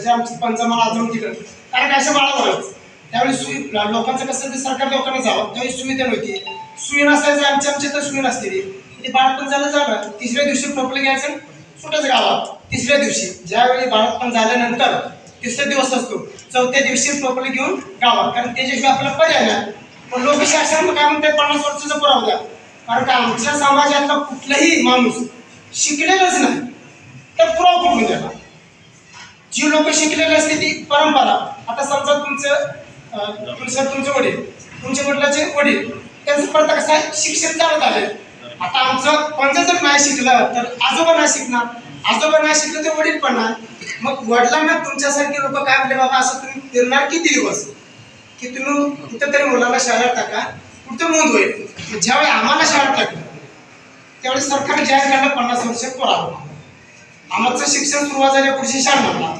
म्हणजे आमचं पंचमाला अजून तिकडं कारण काय असं बाळावरच त्यावेळी लोकांचं कसं ते सरकार लोकांना जावं त्यावेळी सुविधा नव्हती सुई नसायचं आमच्या तर सुई नसते ते बाळपण झालं तिसऱ्या दिवशी टोपलं घ्यायचं सुटच गावात तिसऱ्या दिवशी ज्यावेळी बाळपण झाल्यानंतर तिसरा दिवस असतो चौथ्या दिवशी टोपलं घेऊन गावात कारण त्याच्याशिवाय आपल्याला पर्याय नाही पण लोक शासन काय म्हणतात 50 वर्षाचा पुरावा द्या कारण का आमच्या समाजातला कुठलाही माणूस शिकलेलाच नाही तर पुरावा कुठून द्यावा जी लोक शिकलेली असते ती परंपरा आता समजा तुमचे वडील तुमच्या वडिलाचे वडील त्यांचं परत कसं आहे शिक्षण चालत आले आता आमचं पंच जर नाही शिकलं तर आजोबा नाही शिकणार आजोबा नाही शिकलं तर वडील पण नाही मग वडिलांना तुमच्यासारखे लोक काय म्हणले बाबा असं तुम्ही फिरणार किती दिवस की तुम्ही कुठं तरी मुलाला शाळेत टाका कुठं नोंद होईल ज्यावेळी आम्हाला शाळेत टाकलं त्यावेळी सरकार जाहीर केलं 50 वर्ष पुरावा आमचं शिक्षण सुरुवात झाल्या पुढची शाळा म्हणला